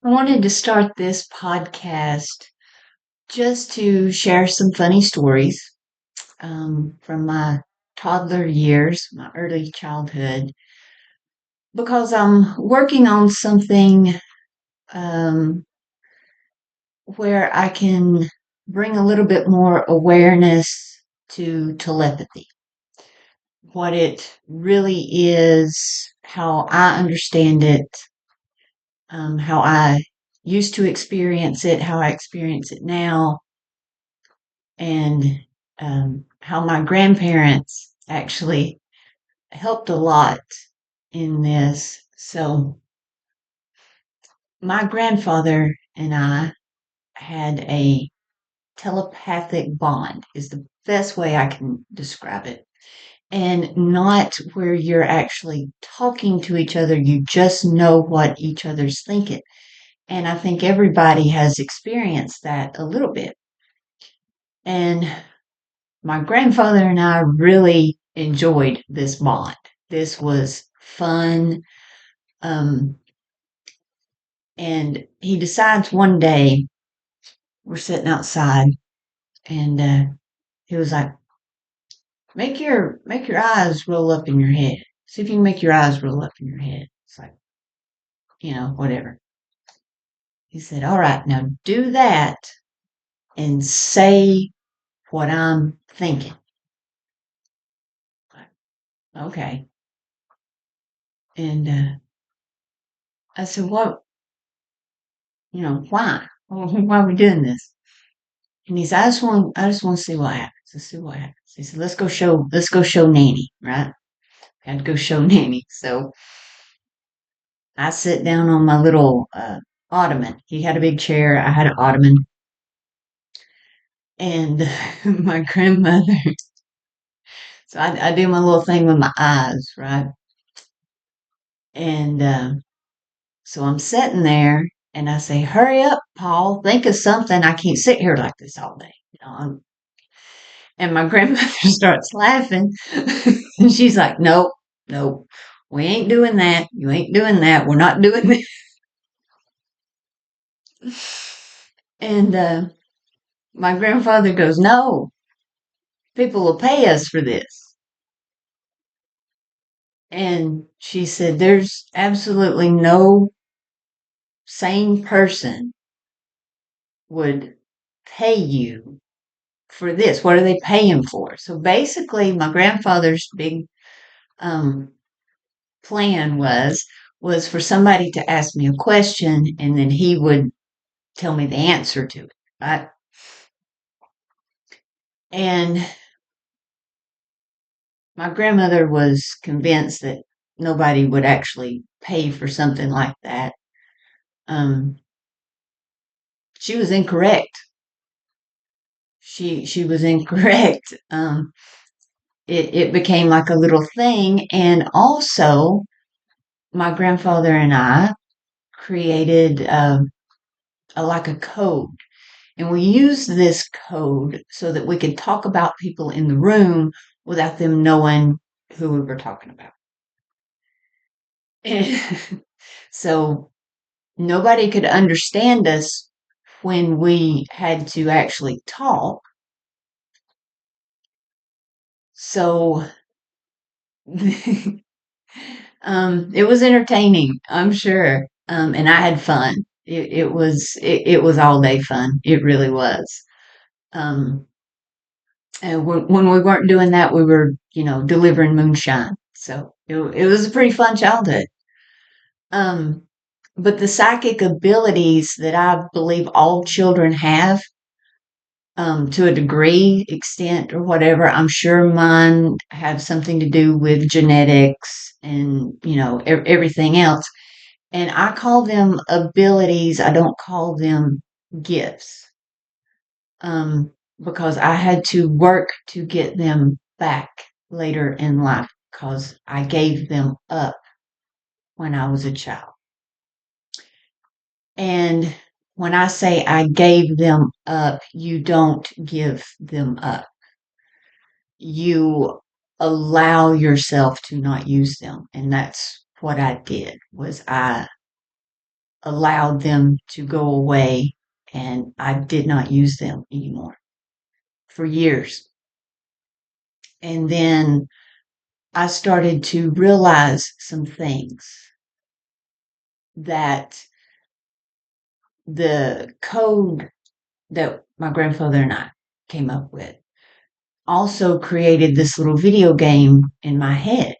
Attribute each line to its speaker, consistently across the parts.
Speaker 1: I wanted to start this podcast just to share some funny stories from my toddler years, my early childhood, because I'm working on something um, where I can bring a little bit more awareness to telepathy, what it really is, how I understand it, how I used to experience it, how I experience it now, and how my grandparents actually helped a lot in this. So, my grandfather and I had a telepathic bond, is the best way I can describe it. And not where you're actually talking to each other, you just know what each other's thinking. And I think everybody has experienced that a little bit. And my grandfather and I really enjoyed this bond. This was fun. Um, and he decides one day we're sitting outside, and he was like, "Make your eyes roll up in your head. See if you can make your eyes roll up in your head." It's like, whatever. He said, "All right, now do that and say what I'm thinking." Like, okay. And I said, "What? Why? Why are we doing this?" And he said, I just want to see what happens. Let's see what happens. He said, let's go show Nanny, right? I had to go show Nanny. So I sit down on my little ottoman. He had a big chair. I had an ottoman. And my grandmother, so I do my little thing with my eyes, right? And so I'm sitting there and I say, hurry up, Paul, think of something. I can't sit here like this all day. And my grandmother starts laughing. And she's like, nope, nope, we ain't doing that. You ain't doing that. We're not doing that. And my grandfather goes, no, people will pay us for this. And she said, there's absolutely no sane person would pay you for this. What are they paying for? So basically, my grandfather's big um, plan was for somebody to ask me a question and then he would tell me the answer to it, right? And my grandmother was convinced that nobody would actually pay for something like that. Um, she was incorrect. She was incorrect. It became like a little thing, and also my grandfather and I created like a code. And we used this code so that we could talk about people in the room without them knowing who we were talking about. And so nobody could understand us when we had to actually talk. So it was entertaining, I'm sure. And I had fun. It was all day fun. It really was. Um, And when we weren't doing that, we were, delivering moonshine. So it was a pretty fun childhood. Um, but the psychic abilities that I believe all children have, to a degree, extent, or whatever, I'm sure mine have something to do with genetics and, everything else. And I call them abilities. I don't call them gifts. Because I had to work to get them back later in life because I gave them up when I was a child. And when I say I gave them up, you don't give them up. You allow yourself to not use them. And that's what I did was I allowed them to go away, and I did not use them anymore for years. And then I started to realize some things, that the code that my grandfather and I came up with also created this little video game in my head.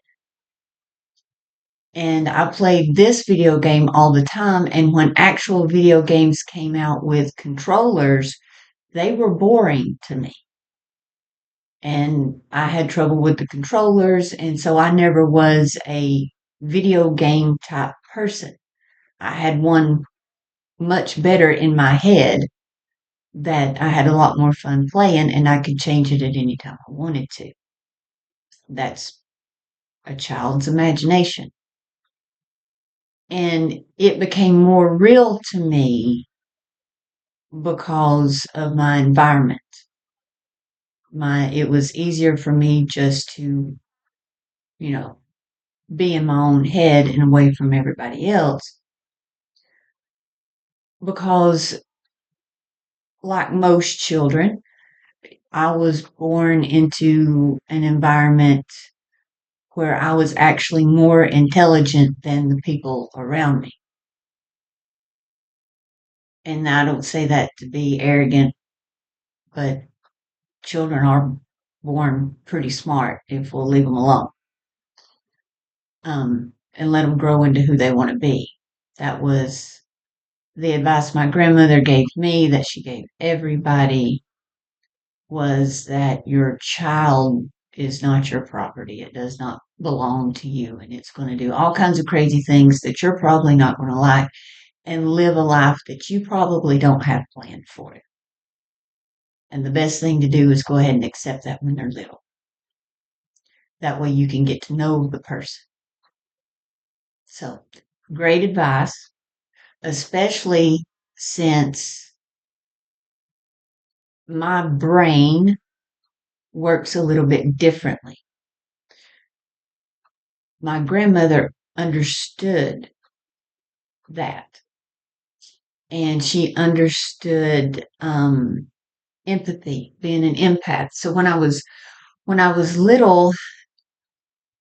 Speaker 1: And I played this video game all the time. And when actual video games came out with controllers, they were boring to me. And I had trouble with the controllers. And so I never was a video game type person. I had one much better in my head that I had a lot more fun playing, and I could change it at any time I wanted to. That's a child's imagination. And it became more real to me because of my environment. It was easier for me just to, you know, be in my own head and away from everybody else, because like most children, I was born into an environment where I was actually more intelligent than the people around me. And I don't say that to be arrogant, but children are born pretty smart if we'll leave them alone, and let them grow into who they want to be. That was the advice my grandmother gave me, that she gave everybody, was that your child is not your property. It does not belong to you, and it's going to do all kinds of crazy things that you're probably not going to like, and live a life that you probably don't have planned for it. And the best thing to do is go ahead and accept that when they're little. That way you can get to know the person. So, great advice, especially since my brain works a little bit differently. My grandmother understood that, and she understood empathy, being an empath. So when I was little,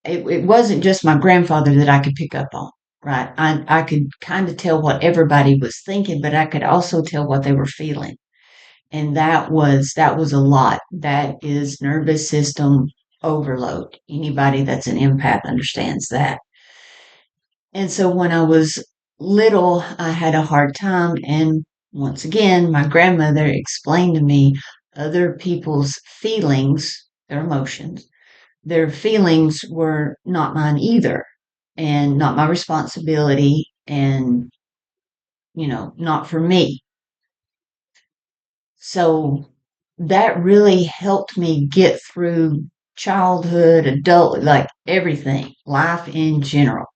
Speaker 1: it wasn't just my grandfather that I could pick up on, right? I could kind of tell what everybody was thinking, but I could also tell what they were feeling. And that was a lot. That is nervous system overload. Anybody that's an empath understands that. And so when I was little, I had a hard time. And once again, my grandmother explained to me other people's feelings, their emotions. Their feelings were not mine either, and not my responsibility, and, not for me. So that really helped me get through childhood, adult, like everything, life in general.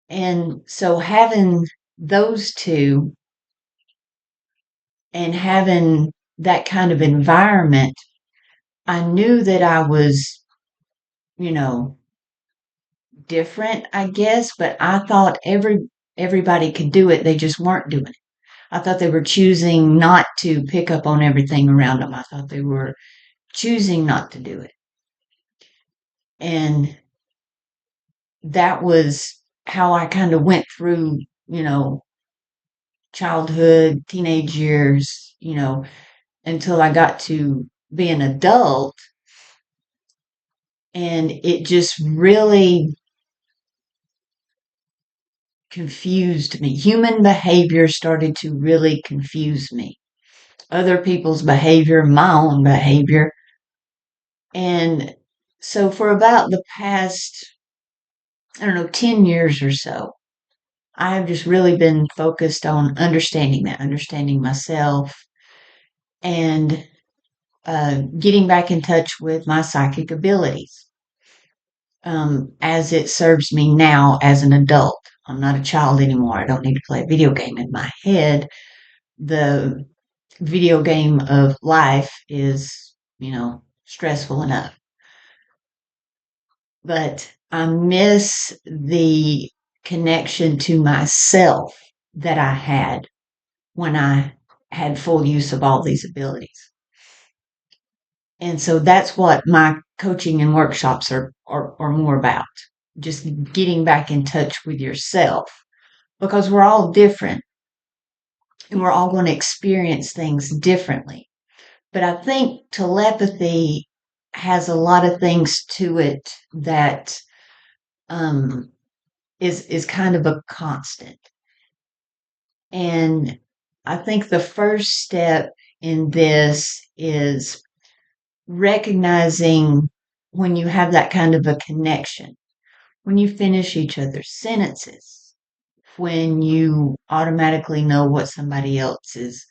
Speaker 1: And so having those two, and having that kind of environment, I knew that I was, you know, different, I guess, but I thought everybody could do it. They just weren't doing it. I thought they were choosing not to pick up on everything around them. I thought they were choosing not to do it. And that was how I kind of went through, you know, childhood, teenage years, until I got to be an adult. And it just really confused me. Human behavior started to really confuse me. Other people's behavior, my own behavior. And so for about the past, I don't know, 10 years or so, I've just really been focused on understanding that, understanding myself, and getting back in touch with my psychic abilities, as it serves me now as an adult. I'm not a child anymore. I don't need to play a video game in my head. The video game of life is, stressful enough. But I miss the connection to myself that I had when I had full use of all these abilities. And so that's what my coaching and workshops are more about. Just getting back in touch with yourself because we're all different and we're all going to experience things differently. But I think telepathy has a lot of things to it that um, is kind of a constant. And I think the first step in this is recognizing when you have that kind of a connection, when you finish each other's sentences, when you automatically know what somebody else is,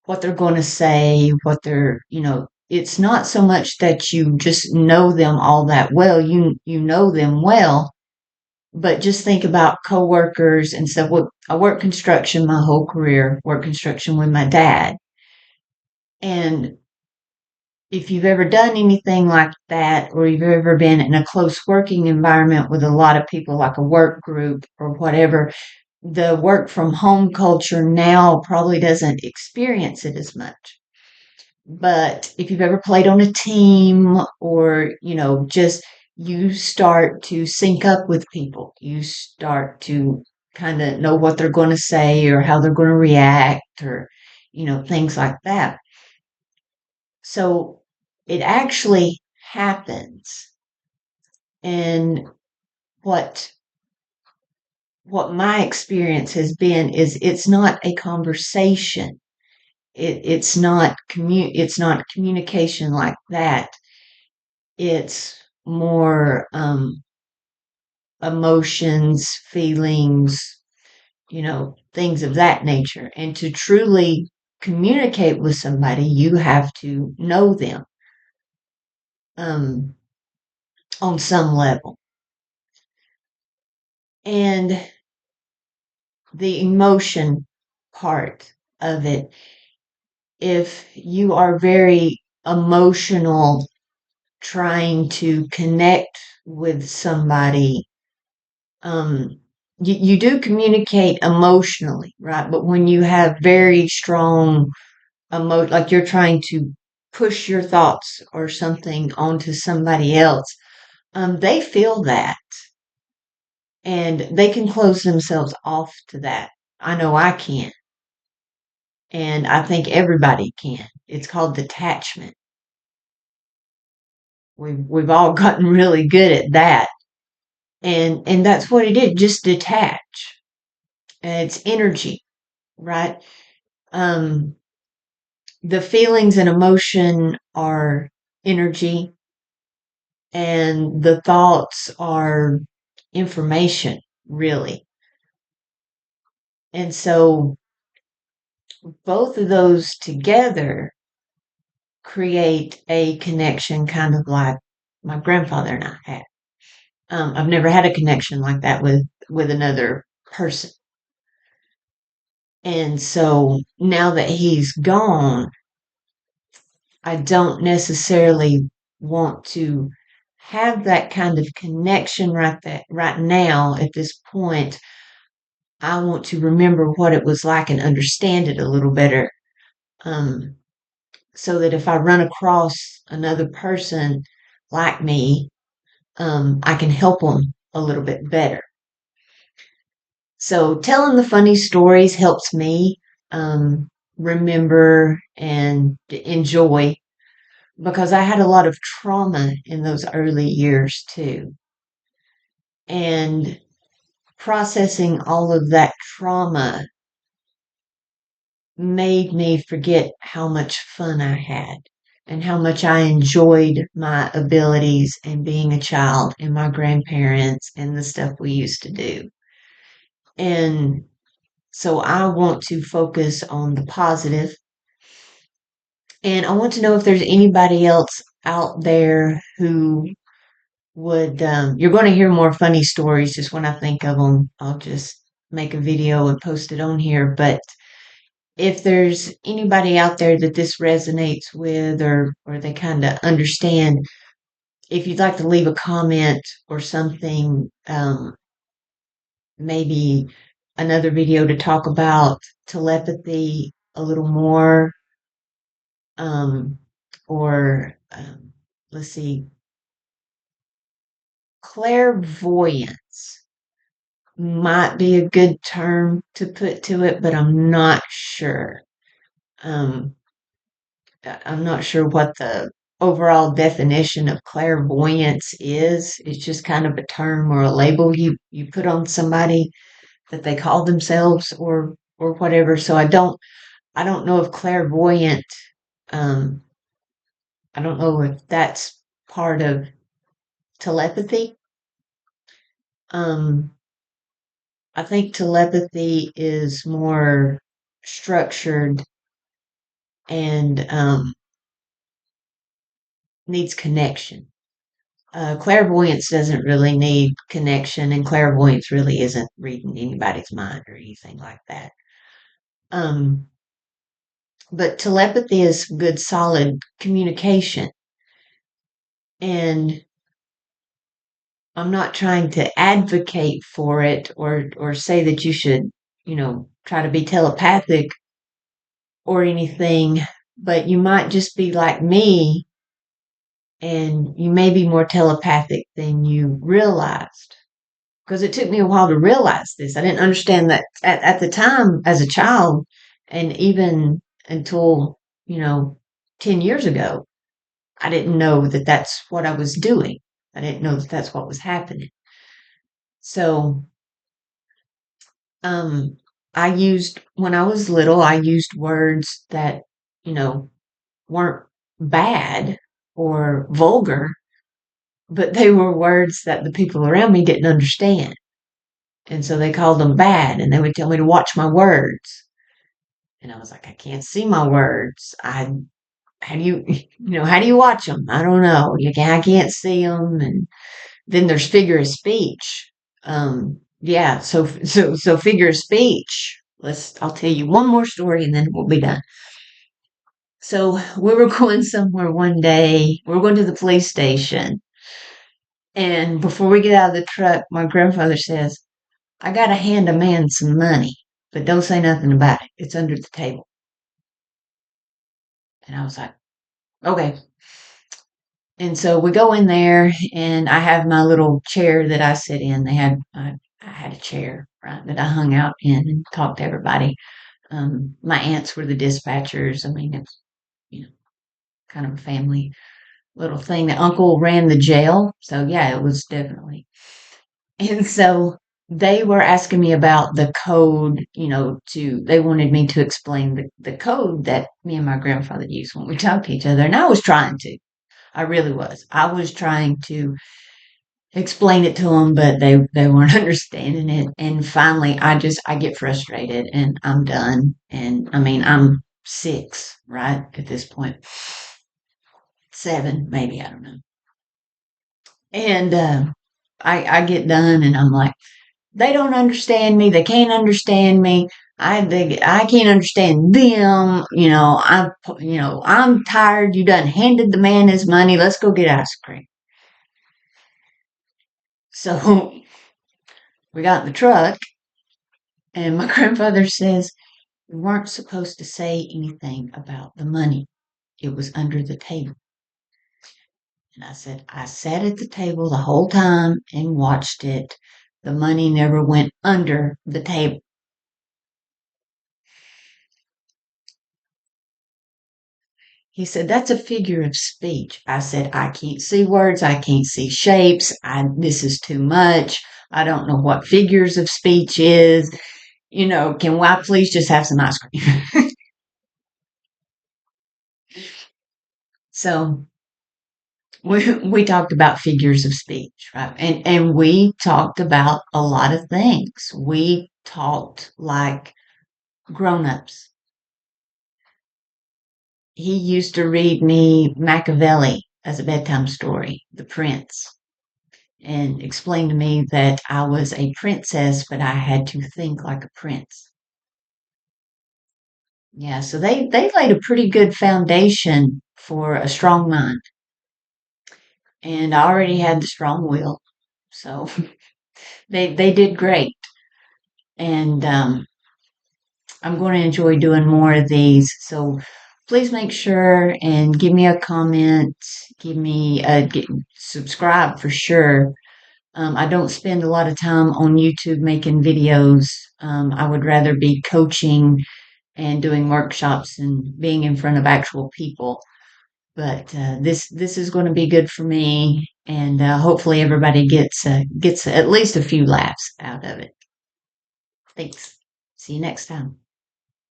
Speaker 1: what they're going to say, what it's not so much that you just know them all that well. You know them well, but just think about coworkers and stuff. Well, I worked construction my whole career, worked construction with my dad. And if you've ever done anything like that, or you've ever been in a close working environment with a lot of people, like a work group or whatever, the work from home culture now probably doesn't experience it as much. But if you've ever played on a team or, just you start to sync up with people, you start to kind of know what they're going to say or how they're going to react or, things like that. So it actually happens. And what what my experience has been is it's not a conversation. It's not communication like that. It's more emotions, feelings, things of that nature. And to truly communicate with somebody, you have to know them um, on some level. And the emotion part of it, if you are very emotional trying to connect with somebody, um, you do communicate emotionally, right? But when you have very strong like you're trying to push your thoughts or something onto somebody else, they feel that and they can close themselves off to that. I know I can, and I think everybody can. It's called detachment. We've all gotten really good at that, and that's what it is. Just detach. And it's energy, right? Um, the feelings and emotion are energy, and the thoughts are information, really. And so both of those together create a connection, kind of like my grandfather and I had. I've never had a connection like that with another person. And so now that he's gone, I don't necessarily want to have that kind of connection right now at this point. I want to remember what it was like and understand it a little better. Um, so that if I run across another person like me, I can help them a little bit better. So telling the funny stories helps me remember and enjoy because I had a lot of trauma in those early years too. And processing all of that trauma made me forget how much fun I had and how much I enjoyed my abilities and being a child and my grandparents and the stuff we used to do. And so I want to focus on the positive. And I want to know if there's anybody else out there who would, you're going to hear more funny stories just when I think of them. I'll just make a video and post it on here. But if there's anybody out there that this resonates with or they kind of understand, if you'd like to leave a comment or something, maybe another video to talk about telepathy a little more, um, or let's see, clairvoyance might be a good term to put to it, but I'm not sure. Um, I'm not sure what the overall definition of clairvoyance is. It's just kind of a term or a label you put on somebody that they call themselves or whatever. So I don't know if clairvoyant um I don't know if that's part of telepathy. Um I think telepathy is more structured and needs connection. Clairvoyance doesn't really need connection, and clairvoyance really isn't reading anybody's mind or anything like that. Um, but telepathy is good, solid communication. And I'm not trying to advocate for it or say that you should, try to be telepathic or anything, but you might just be like me and you may be more telepathic than you realized. Because it took me a while to realize this. I didn't understand that at the time as a child, and even until, you know, 10 years ago, I didn't know that that's what I was doing. I didn't know that that's what was happening. So, um, when I was little, I used words that, you know, weren't bad or vulgar, but they were words that the people around me didn't understand. And so they called them bad and they would tell me to watch my words. And I was like, I can't see my words. How do you, how do you watch them? I don't know. I can't see them. And then there's figure of speech. Yeah. So figure of speech. I'll tell you one more story and then we'll be done. So we were going somewhere one day. We were going to the police station. And before we get out of the truck, my grandfather says, I got to hand a man some money, but don't say nothing about it. It's under the table. And I was like, okay. And so we go in there, and I have my little chair that I sit in. I had a chair, right, that I hung out in and talked to everybody. My aunts were the dispatchers. I mean, it's, you know, kind of a family little thing. The uncle ran the jail. So yeah, it was definitely. And so they were asking me about the code, they wanted me to explain the code that me and my grandfather used when we talked to each other. And I was trying to. I really was. I was trying to explain it to them, but they weren't understanding it. And finally, I get frustrated and I'm done. And I mean, I'm 6, right? At this point, 7, maybe, I don't know. And I get done and I'm like, they don't understand me. They can't understand me. I can't understand them. I'm tired. You done handed the man his money. Let's go get ice cream. So we got in the truck, and my grandfather says, we weren't supposed to say anything about the money. It was under the table. And I said, I sat at the table the whole time and watched it. The money never went under the table. He said, that's a figure of speech. I said, I can't see words. I can't see shapes. This is too much. I don't know what figures of speech is. Can I please just have some ice cream? So we talked about figures of speech, right? And we talked about a lot of things. We talked like grown-ups. He used to read me Machiavelli as a bedtime story, The Prince, and explain to me that I was a princess, but I had to think like a prince. Yeah, so they laid a pretty good foundation for a strong mind. And I already had the strong will. So they did great. and I'm going to enjoy doing more of these. So please make sure and give me a comment, subscribe for sure. I don't spend a lot of time on YouTube making videos. I would rather be coaching and doing workshops and being in front of actual people. But this is going to be good for me, and hopefully everybody gets at least a few laughs out of it. Thanks. See you next time.